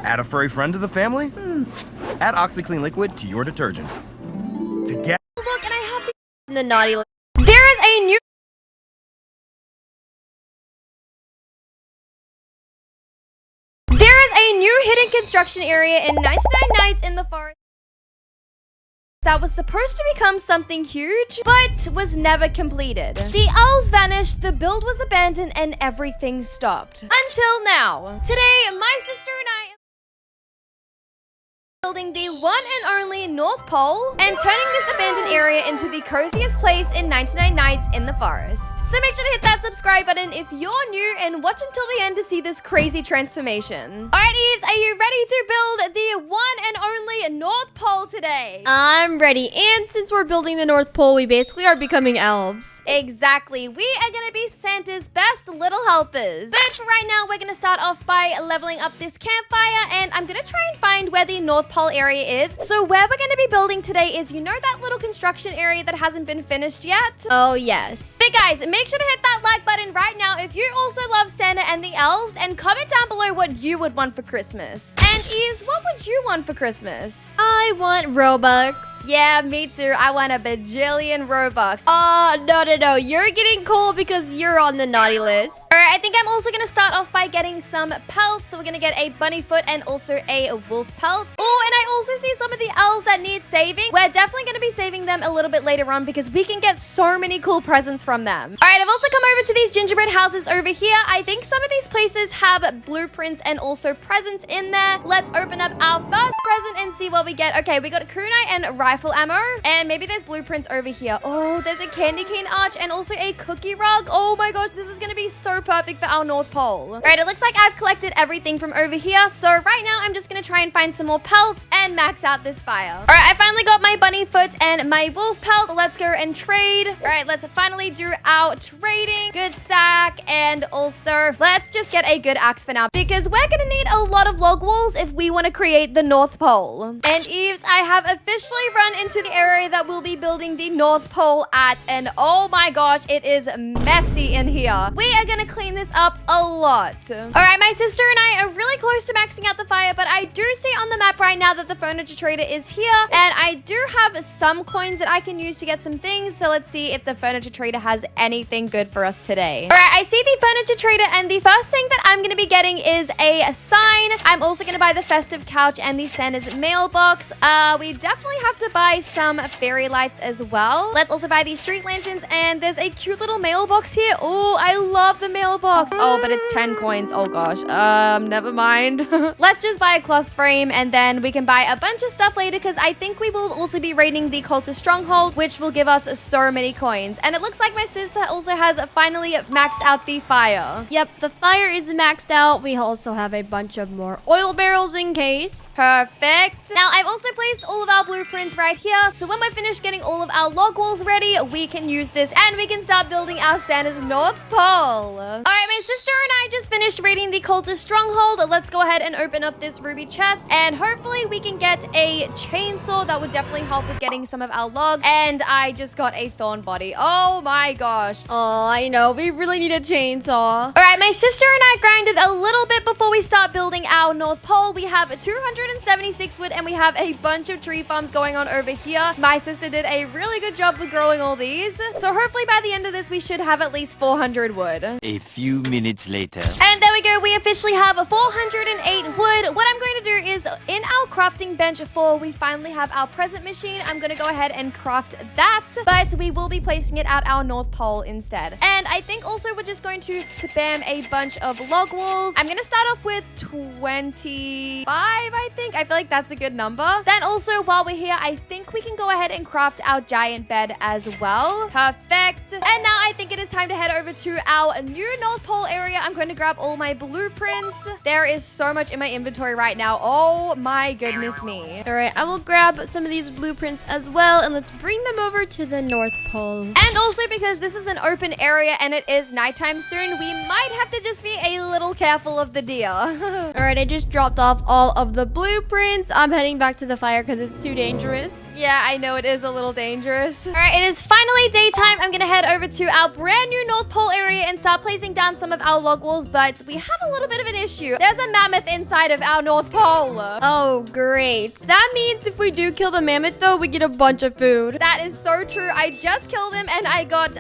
Add a furry friend to the family? Add OxyClean liquid to your detergent. Together. Look, and I have the naughty list. There is a new hidden construction area in 99 Nights in the Forest that was supposed to become something huge, but was never completed. The owls vanished, the build was abandoned, and everything stopped. Until now. Today, my sister and I building the one and only North Pole and turning this abandoned area into the coziest place in 99 Nights in the Forest. So make sure to hit that subscribe button if you're new and watch until the end to see this crazy transformation. Alright Eves, are you ready to build the one and only North Pole today? I'm ready. And since we're building the North Pole, we basically are becoming elves. Exactly. We are gonna be Santa's best little helpers. But for right now, we're gonna start off by leveling up this campfire, and I'm gonna try and find where the North Pole area is. So where we're gonna be building today is, you know that little construction area that hasn't been finished yet? Oh, yes. But guys, make sure to hit that like button right now if you also love Santa and the elves, and comment down below what you would want for Christmas. And Eves, what would you want for Christmas? I want Robux. Yeah, me too. I want a bajillion Robux. No. You're getting cool because you're on the naughty list. Alright, I think I'm also gonna start off by getting some pelts. So we're gonna get a bunny foot and also a wolf pelt. Oh, and I also see some of the elves that need saving. We're definitely gonna be saving them a little bit later on because we can get so many cool presents from them. Alright, I've also come over to these gingerbread houses over here. I think some of these places have blueprints and also presents in there. Let's open up our first present and see what we get. Okay, we got kunai and rifle ammo, and maybe there's blueprints over here. Oh, there's a candy cane arch and also a cookie rug. Oh my gosh, this is gonna be so perfect for our North Pole. Alright, it looks like I've collected everything from over here, so right now I'm just gonna try and find some more pelts and max out this fire. Alright, I finally got my bunny foot and my wolf pelt. Let's go and trade. Alright, let's finally do our trading. Good sack, and also let's just get a good axe for now because we're gonna need a lot of log walls if we want to create the North Pole. And Eves, I have officially run into the area that we'll be building the North Pole at, and oh my gosh, it is messy in here. We are gonna clean this up a lot. Alright, my sister and I are really close to maxing out the fire, but I do see on the map right now that the furniture trader is here, and I do have some coins that I can use to get some things, so let's see if the furniture trader has anything good for us today. Alright, I see the furniture trader, and the first thing that I'm gonna be getting is a sign. I'm also gonna buy the festive couch and the Santa's mailbox. We definitely have to buy some fairy lights as well. Let's also buy these street lanterns, and there's a cute little mailbox here. Oh, I love the mailbox. Oh, but it's 10 coins. Oh gosh. Never mind. Let's just buy a cloth frame, and then we can buy a bunch of stuff later because I think we will also be raiding the cultist stronghold, which will give us so many coins. And it looks like my sister also has finally maxed out the fire. Yep, the fire is maxed out. We also have a bunch of more oil barrels in case. Perfect. Now, I've also placed all of our blueprints right here, so when we're finished getting all of our log walls ready, we can use this and we can start building our Santa's North Pole. Alright, my sister and I just finished raiding the cultist stronghold. Let's go ahead and open up this ruby chest, and hopefully we can get a chainsaw. That would definitely help with getting some of our logs. And I just got a thorn body. Oh my gosh. Oh, I know. We really need a chainsaw. Alright, my sister and I grinded a little bit before we start building our North Pole. We have 276 wood, and we have a bunch of tree farms going on over here. My sister did a really good job with growing all these. So hopefully by the end of this, we should have at least 400 wood. A few minutes later. And there we go. We officially have 408 wood. What I'm going to do is in our crafting bench 4, we finally have our present machine. I'm going to go ahead and craft that, but we will be placing it at our North Pole instead. And I think also we're just going to spam a bunch of log walls. I'm going to start off with 25, I think. I feel like that's a good number. Then also while we're here, I think we can go ahead and craft our giant bed as well. Perfect. And now I think it is time to head over to our new North Pole area. I'm going to grab all my blueprints. There is so much in my inventory right now. Oh my my goodness me. All right, I will grab some of these blueprints as well, and let's bring them over to the North Pole. And also because this is an open area and it is nighttime soon, we might have to just be a little careful of the deer. All right, I just dropped off all of the blueprints. I'm heading back to the fire because it's too dangerous. Yeah, I know it is a little dangerous. All right, it is finally daytime. I'm gonna head over to our brand new North Pole area and start placing down some of our log walls, but we have a little bit of an issue. There's a mammoth inside of our North Pole. Oh, great. That means if we do kill the mammoth, though, we get a bunch of food. That is so true. I just killed him and I got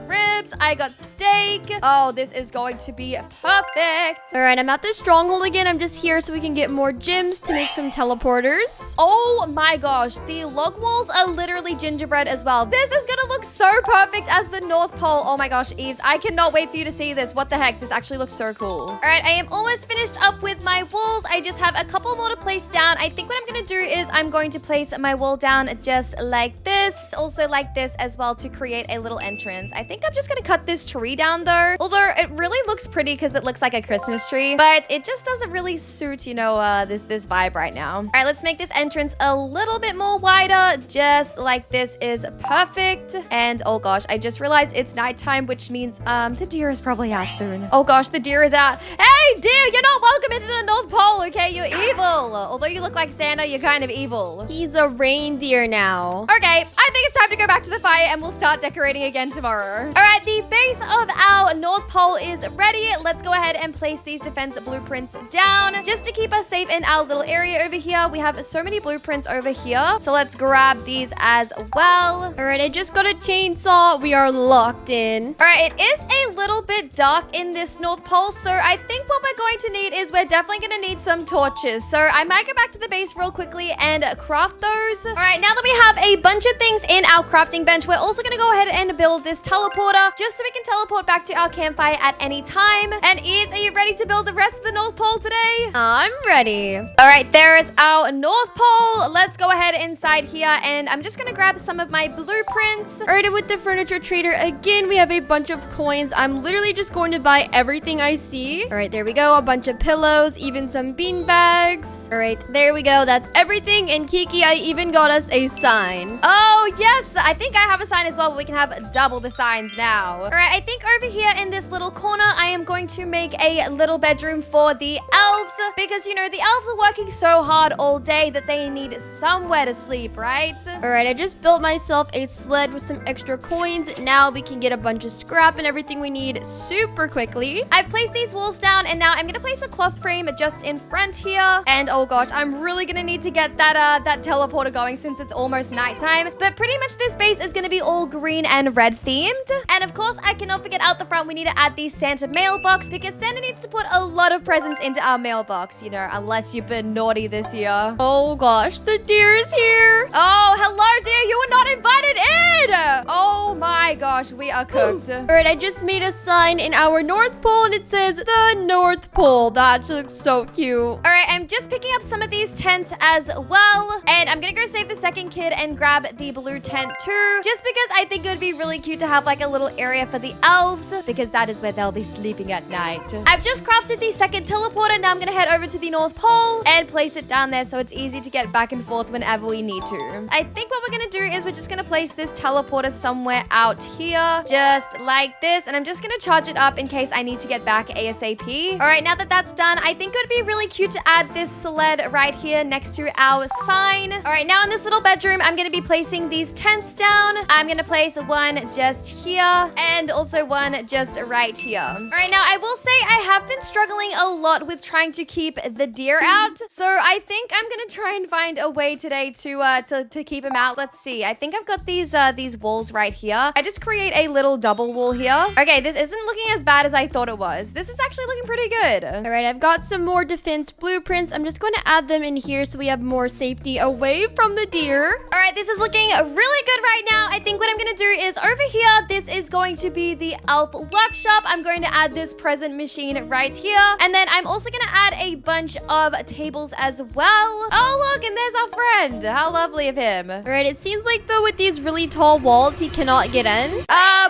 ribs, I got steak. Oh, this is going to be perfect. All right, I'm at the stronghold again. I'm just here so we can get more gems to make some teleporters. Oh my gosh, the log walls are literally gingerbread as well. This is gonna look so perfect as the North Pole. Oh my gosh, Eves, I cannot wait for you to see this. What the heck? This actually looks so cool. All right, I am almost finished up with my walls. I just have a couple more to place down. I think what I'm gonna do is I'm going to place my wall down just like this. Also like this as well to create a little entrance. I think I'm just gonna cut this tree down though. Although it really looks pretty because it looks like a Christmas tree, but it just doesn't really suit, you know, this vibe right now. All right, let's make this entrance a little bit more wider, just like this is perfect. And oh gosh, I just realized it's nighttime, which means the deer is probably out soon. Oh gosh, the deer is out. Hey deer, you're not welcome into the North Pole, okay? You're evil. Although you look like Santa, you're kind of evil. He's a reindeer now. Okay, I think it's time to go back to the fire and we'll start decorating again tomorrow. All right, the base of our North Pole is ready. Let's go ahead and place these defense blueprints down just to keep us safe in our little area over here. We have so many blueprints over here, so let's grab these as well. All right, I just got a chainsaw. We are locked in. All right, it is a little bit dark in this North Pole, so I think what we're going to need is we're definitely going to need some torches. So I might go back to the base real quickly and craft those. All right, now that we have a bunch of things in our crafting bench, we're also going to go ahead and build this teleporter just so we can teleport back to our campfire at any time. And Eves, are you ready to build the rest of the North Pole today? I'm ready. All right, there is our North Pole. Let's go ahead inside here and I'm just going to grab some of my blueprints. All right, with the furniture trader again, we have a bunch of coins. I'm literally just going to buy everything I see. All right, there we go. A bunch of pillows, even some bean bags. All right, there we go. That's everything. And Kiki, I even got us a sign. Oh, yes. I think I have a sign as well, but we can have double the signs now. All right, I think over here in this little corner, I am going to make a little bedroom for the elves because, you know, the elves are working so hard all day that they need somewhere to sleep, right? All right, I just built myself a sled with some extra coins. Now we can get a bunch of scrap and everything we need super quickly. I've placed these walls down and now I'm gonna place a cloth frame just in front here. And oh gosh, I'm really gonna need to get that teleporter going since it's almost nighttime. But pretty much this base is gonna be all green and red themed. And of course, I cannot forget out the front, we need to add the Santa mailbox because Santa needs to put a lot of presents into our mailbox, you know, unless you've been naughty this year. Oh gosh, the deer is here. Oh, hello dear, you were not invited in. Oh my gosh, we are cooked. All right, I just made a sign in our North Pole and it says the North Pole. That looks so cute. All right, I'm just picking up some of these tents as well. And I'm gonna go save the second kid and grab the blue tent too. Just because I think it would be really cute to have like a little area for the elves because that is where they'll be sleeping at night. I've just crafted the second teleporter. Now I'm gonna head over to the North Pole and place it down there so it's easy to get back and forth whenever we need to. I think what we're gonna do is we're just gonna place this teleporter somewhere out here, just like this. And I'm just gonna charge it up in case I need to get back ASAP. All right, now that that's done, I think it would be really cute to add this sled right here next to our sign. All right, now in this little bedroom, I'm gonna be placing these tents down. I'm gonna place one just here and also one just right here. All right, now I will say I have been struggling a lot with trying to keep the deer out. So I think I'm gonna try and find a way today to keep him out. Let's see. I think I've got these walls right here. I just create a little double wall here. Okay, this isn't looking as bad as I thought it was. This is actually looking pretty good. All right, I've got some more defense blueprints. I'm just going to add them in here so we have more safety away from the deer. All right, this is looking really good right now. I think what I'm going to do is over here, this is going to be the elf workshop. I'm going to add this present machine right here. And then I'm also going to add a bunch of tables as well. Oh, look, and there's our friend. How lovely of him. All right, it seems like though with these really tall walls, he cannot get in.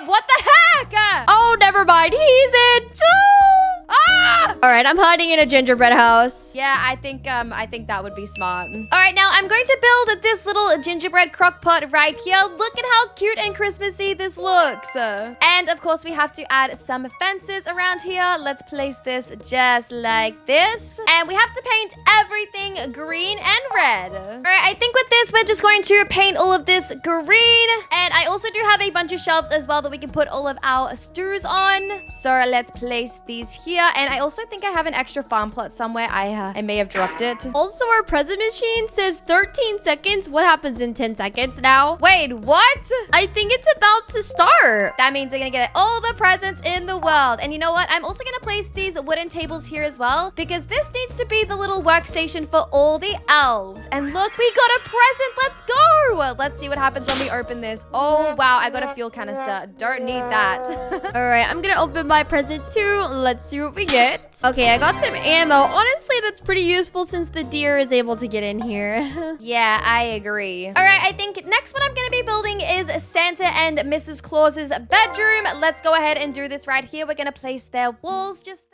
What the heck? Oh, never mind. He's in too. Ah! All right, I'm hiding in a gingerbread house. Yeah, I think that would be smart. All right, now I'm going to build this little gingerbread crock pot right here. Look at how cute and Christmassy this looks. And of course, we have to add some fences around here. Let's place this just like this. And we have to paint everything green and red. All right, I think with this, we're just going to paint all of this green. And I also do have a bunch of shelves as well that we can put all of our stews on. So let's place these here. And I also think I have an extra farm plot somewhere. I may have dropped it. Also, our present machine says 13 seconds. What happens in 10 seconds now? Wait, what? I think it's about to start. That means we're gonna get all the presents in the world. And you know what? I'm also gonna place these wooden tables here as well, because this needs to be the little workstation for all the elves. And look, we got a present. Let's go. Let's see what happens when we open this. Oh, wow. I got a fuel canister. Don't need that. All right, I'm gonna open my present too. Let's see what we get. Okay, I got some ammo. Honestly, that's pretty useful since the deer is able to get in here. Yeah, I agree. All right, I think next one I'm gonna be building is Santa and Mrs. Claus's bedroom. Let's go ahead and do this right here. We're gonna place their walls just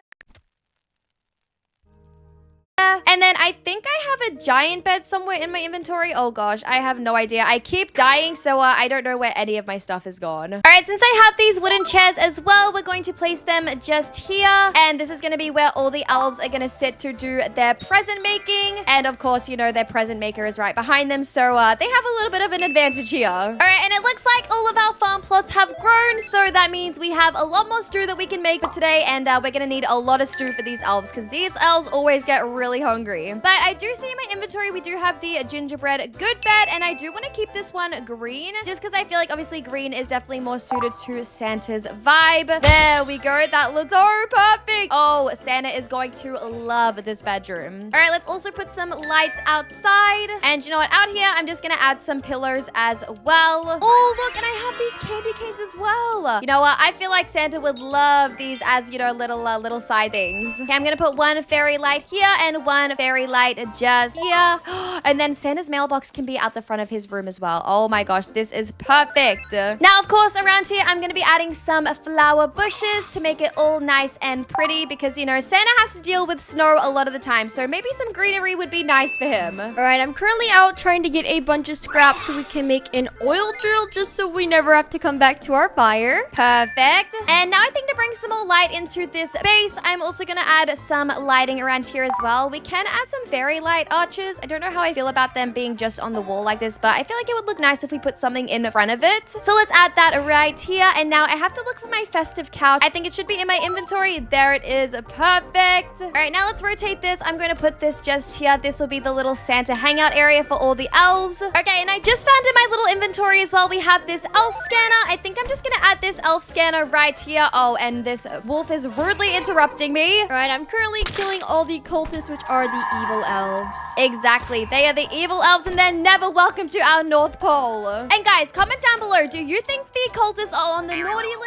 and then I think I have a giant bed somewhere in my inventory. Oh gosh, I have no idea. I keep dying, so I don't know where any of my stuff is gone. All right, since I have these wooden chairs as well, we're going to place them just here. And this is going to be where all the elves are going to sit to do their present making. And of course, you know, their present maker is right behind them. So they have a little bit of an advantage here. All right, and it looks like all of our farm plots have grown. So that means we have a lot more stew that we can make for today. And we're going to need a lot of stew for these elves, because these elves always get really hungry. But I do see in my inventory we do have the gingerbread good bed, and I do want to keep this one green just because I feel like obviously green is definitely more suited to Santa's vibe. There we go. That looks so perfect. Oh, Santa is going to love this bedroom. All right, let's also put some lights outside. And you know what? Out here, I'm just going to add some pillars as well. Oh, look, and I have these candy canes as well. You know what? I feel like Santa would love these as, you know, little side things. Okay, I'm going to put one fairy light here and one fairy light just here. And then Santa's mailbox can be out the front of his room as well. Oh my gosh, this is perfect. Now, of course, around here, I'm going to be adding some flower bushes to make it all nice and pretty because, you know, Santa has to deal with snow a lot of the time. So maybe some greenery would be nice for him. All right, I'm currently out trying to get a bunch of scraps so we can make an oil drill just so we never have to come back to our fire. Perfect. And now I think to bring some more light into this base, I'm also going to add some lighting around here as well. We can add some fairy light arches. I don't know how I feel about them being just on the wall like this, but I feel like it would look nice if we put something in front of it. So let's add that right here. And now I have to look for my festive couch. I think it should be in my inventory. There it is. Perfect. All right, now let's rotate this. I'm going to put this just here. This will be the little Santa hangout area for all the elves. Okay, and I just found in my little inventory as well, we have this elf scanner. I think I'm just going to add this elf scanner right here. Oh, and this wolf is rudely interrupting me. All right, I'm currently killing all the cultists, which are the evil elves. Exactly. They are the evil elves and they're never welcome to our North Pole. And guys, comment down below. Do you think the cultists are on the naughty list